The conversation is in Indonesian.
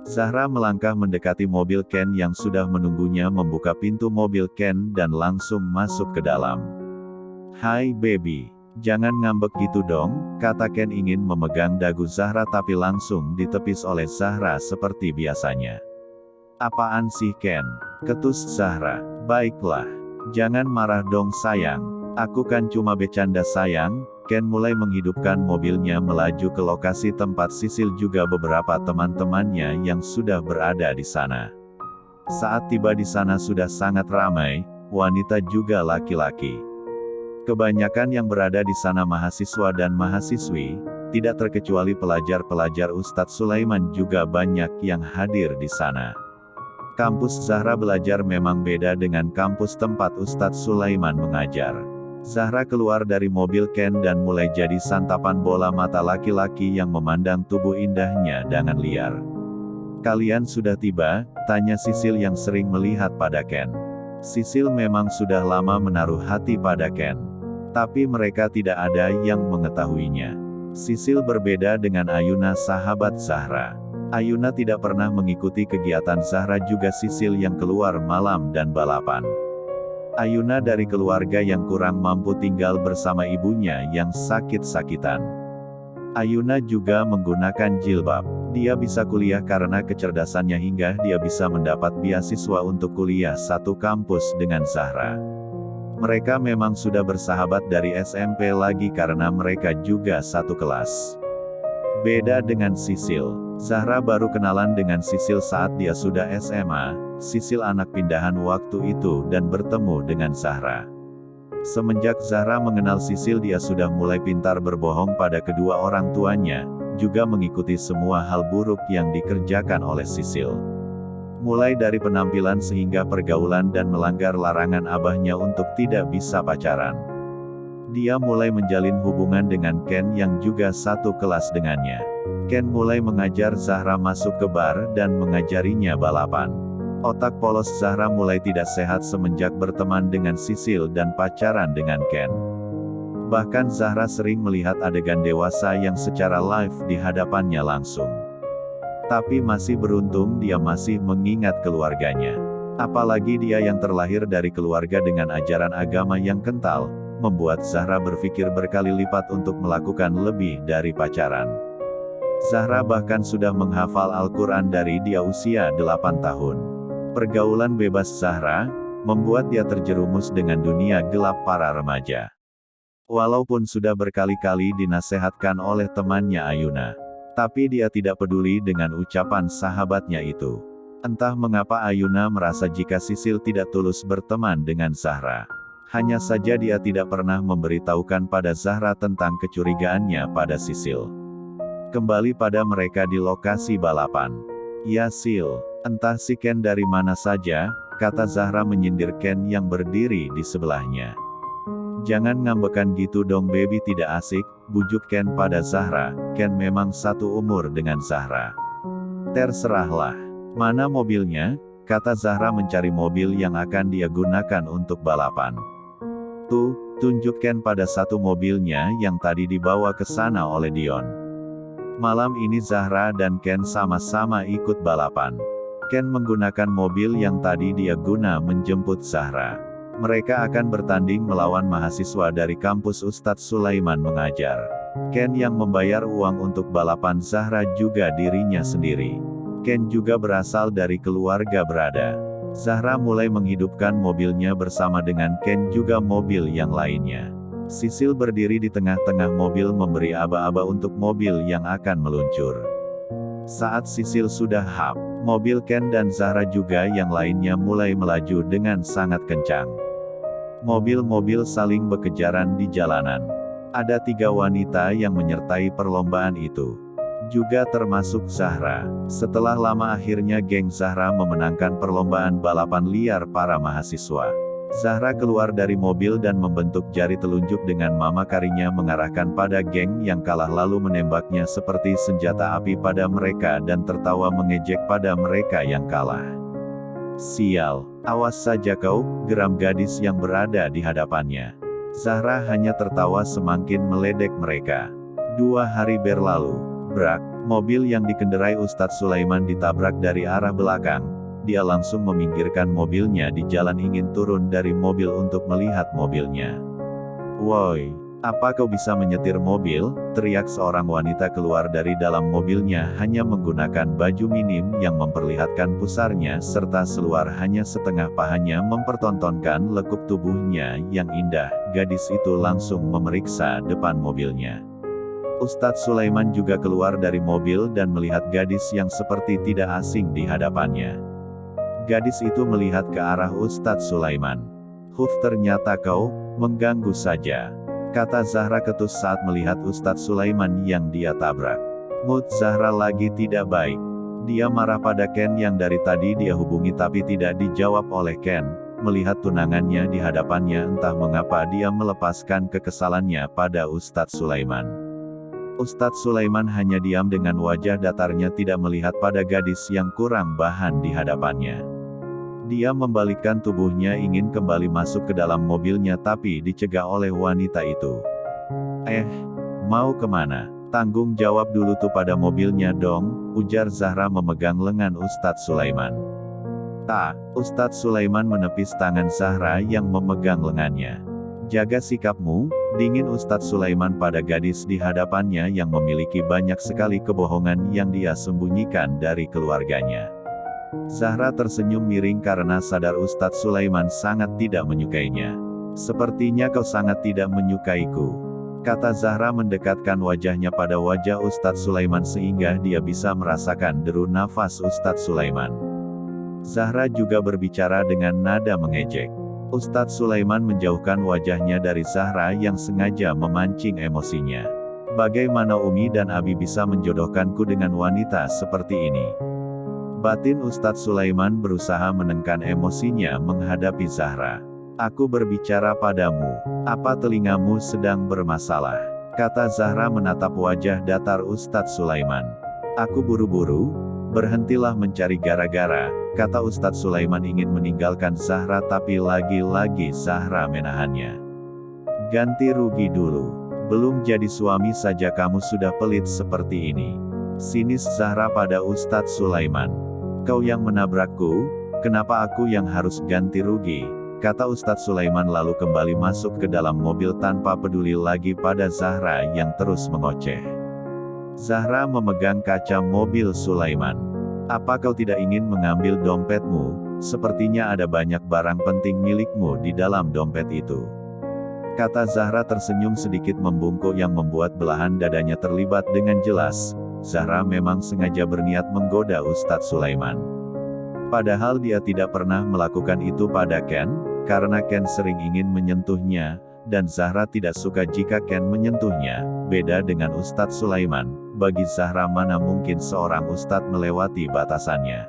Zahra melangkah mendekati mobil Ken yang sudah menunggunya, membuka pintu mobil Ken dan langsung masuk ke dalam. "Hai baby, jangan ngambek gitu dong," kata Ken ingin memegang dagu Zahra tapi langsung ditepis oleh Zahra seperti biasanya. "Apaan sih Ken?" ketus Zahra. "Baiklah, jangan marah dong sayang. Aku kan cuma bercanda sayang." Ken mulai menghidupkan mobilnya melaju ke lokasi tempat Sisil juga beberapa teman-temannya yang sudah berada di sana. Saat tiba di sana sudah sangat ramai, wanita juga laki-laki. Kebanyakan yang berada di sana mahasiswa dan mahasiswi, tidak terkecuali pelajar-pelajar Ustadz Sulaiman juga banyak yang hadir di sana. Kampus Zahra belajar memang beda dengan kampus tempat Ustadz Sulaiman mengajar. Zahra keluar dari mobil Ken dan mulai jadi santapan bola mata laki-laki yang memandang tubuh indahnya dengan liar. "Kalian sudah tiba?" tanya Sisil yang sering melihat pada Ken. Sisil memang sudah lama menaruh hati pada Ken. Tapi mereka tidak ada yang mengetahuinya. Sisil berbeda dengan Ayuna sahabat Zahra. Ayuna tidak pernah mengikuti kegiatan Zahra juga Sisil yang keluar malam dan balapan. Ayuna dari keluarga yang kurang mampu tinggal bersama ibunya yang sakit-sakitan. Ayuna juga menggunakan jilbab. Dia bisa kuliah karena kecerdasannya hingga dia bisa mendapat beasiswa untuk kuliah satu kampus dengan Zahra. Mereka memang sudah bersahabat dari SMP lagi karena mereka juga satu kelas. Beda dengan Sisil. Zahra baru kenalan dengan Sisil saat dia sudah SMA. Sisil anak pindahan waktu itu dan bertemu dengan Zahra. Semenjak Zahra mengenal Sisil dia sudah mulai pintar berbohong pada kedua orang tuanya, juga mengikuti semua hal buruk yang dikerjakan oleh Sisil. Mulai dari penampilan sehingga pergaulan dan melanggar larangan abahnya untuk tidak bisa pacaran. Dia mulai menjalin hubungan dengan Ken yang juga satu kelas dengannya. Ken mulai mengajar Zahra masuk ke bar dan mengajarinya balapan. Otak polos Zahra mulai tidak sehat semenjak berteman dengan Sisil dan pacaran dengan Ken. Bahkan Zahra sering melihat adegan dewasa yang secara live di hadapannya langsung. Tapi masih beruntung dia masih mengingat keluarganya. Apalagi dia yang terlahir dari keluarga dengan ajaran agama yang kental, membuat Zahra berpikir berkali lipat untuk melakukan lebih dari pacaran. Zahra bahkan sudah menghafal Al-Quran dari dia usia 8 tahun. Pergaulan bebas Zahra, membuat dia terjerumus dengan dunia gelap para remaja. Walaupun sudah berkali-kali dinasehatkan oleh temannya Ayuna. Tapi dia tidak peduli dengan ucapan sahabatnya itu. Entah mengapa Ayuna merasa jika Sisil tidak tulus berteman dengan Zahra. Hanya saja dia tidak pernah memberitahukan pada Zahra tentang kecurigaannya pada Sisil. Kembali pada mereka di lokasi balapan. "Ya Sil, entah si Ken dari mana saja," kata Zahra menyindir Ken yang berdiri di sebelahnya. "Jangan ngambekan gitu dong baby, tidak asik," bujuk Ken pada Zahra. Ken memang satu umur dengan Zahra. "Terserahlah. Mana mobilnya?" kata Zahra mencari mobil yang akan dia gunakan untuk balapan. "Tuh," tunjuk Ken pada satu mobilnya yang tadi dibawa ke sana oleh Dion. Malam ini Zahra dan Ken sama-sama ikut balapan. Ken menggunakan mobil yang tadi dia guna menjemput Zahra. Mereka akan bertanding melawan mahasiswa dari kampus Ustadz Sulaiman mengajar. Ken yang membayar uang untuk balapan Zahra juga dirinya sendiri. Ken juga berasal dari keluarga berada. Zahra mulai menghidupkan mobilnya bersama dengan Ken juga mobil yang lainnya. Sisil berdiri di tengah-tengah mobil memberi aba-aba untuk mobil yang akan meluncur. Saat Sisil sudah hap, mobil Ken dan Zahra juga yang lainnya mulai melaju dengan sangat kencang. Mobil-mobil saling berkejaran di jalanan. Ada 3 wanita yang menyertai perlombaan itu. Juga termasuk Zahra. Setelah lama akhirnya geng Zahra memenangkan perlombaan balapan liar para mahasiswa. Zahra keluar dari mobil dan membentuk jari telunjuk dengan mama karinya mengarahkan pada geng yang kalah lalu menembaknya seperti senjata api pada mereka dan tertawa mengejek pada mereka yang kalah. "Sial, awas saja kau," geram gadis yang berada di hadapannya. Zahra hanya tertawa semakin meledek mereka. 2 hari berlalu. Brak, Mobil yang dikendarai Ustadz Sulaiman ditabrak dari arah belakang. Dia langsung meminggirkan mobilnya di jalan ingin turun dari mobil untuk melihat mobilnya. "Woi, apa kau bisa menyetir mobil?" teriak seorang wanita keluar dari dalam mobilnya hanya menggunakan baju minim yang memperlihatkan pusarnya serta seluar hanya setengah pahanya mempertontonkan lekuk tubuhnya yang indah. Gadis itu langsung memeriksa depan mobilnya. Ustadz Sulaiman juga keluar dari mobil dan melihat gadis yang seperti tidak asing di hadapannya. Gadis itu melihat ke arah Ustadz Sulaiman. Ternyata kau mengganggu saja," kata Zahra ketus saat melihat Ustadz Sulaiman yang dia tabrak. Mood Zahra lagi tidak baik. Dia marah pada Ken yang dari tadi dia hubungi tapi tidak dijawab oleh Ken. Melihat tunangannya di hadapannya entah mengapa dia melepaskan kekesalannya pada Ustadz Sulaiman. Ustadz Sulaiman hanya diam dengan wajah datarnya tidak melihat pada gadis yang kurang bahan di hadapannya. Dia membalikkan tubuhnya ingin kembali masuk ke dalam mobilnya tapi dicegah oleh wanita itu. Mau kemana? Tanggung jawab dulu tuh pada mobilnya dong," ujar Zahra memegang lengan Ustadz Sulaiman. "Tak," Ustadz Sulaiman menepis tangan Zahra yang memegang lengannya. "Jaga sikapmu," dingin Ustadz Sulaiman pada gadis di hadapannya yang memiliki banyak sekali kebohongan yang dia sembunyikan dari keluarganya. Zahra tersenyum miring karena sadar Ustadz Sulaiman sangat tidak menyukainya. "Sepertinya kau sangat tidak menyukaiku," kata Zahra mendekatkan wajahnya pada wajah Ustadz Sulaiman sehingga dia bisa merasakan deru nafas Ustadz Sulaiman. Zahra juga berbicara dengan nada mengejek. Ustadz Sulaiman menjauhkan wajahnya dari Zahra yang sengaja memancing emosinya. "Bagaimana Umi dan Abi bisa menjodohkanku dengan wanita seperti ini?" Batin Ustadz Sulaiman berusaha menengkan emosinya menghadapi Zahra. "Aku berbicara padamu. Apa telingamu sedang bermasalah?" kata Zahra menatap wajah datar Ustadz Sulaiman. "Aku buru-buru, berhentilah mencari gara-gara," kata Ustadz Sulaiman ingin meninggalkan Zahra tapi lagi-lagi Zahra menahannya. "Ganti rugi dulu. Belum jadi suami saja kamu sudah pelit seperti ini," sinis Zahra pada Ustadz Sulaiman. "Kau yang menabrakku, kenapa aku yang harus ganti rugi?" kata Ustadz Sulaiman lalu kembali masuk ke dalam mobil tanpa peduli lagi pada Zahra yang terus mengoceh. Zahra memegang kaca mobil Sulaiman. "Apa kau tidak ingin mengambil dompetmu? Sepertinya ada banyak barang penting milikmu di dalam dompet itu," kata Zahra tersenyum sedikit membungkuk yang membuat belahan dadanya terlibat dengan jelas. Zahra memang sengaja berniat menggoda Ustadz Sulaiman. Padahal dia tidak pernah melakukan itu pada Ken, karena Ken sering ingin menyentuhnya, dan Zahra tidak suka jika Ken menyentuhnya. Beda dengan Ustadz Sulaiman, bagi Zahra mana mungkin seorang ustadz melewati batasannya.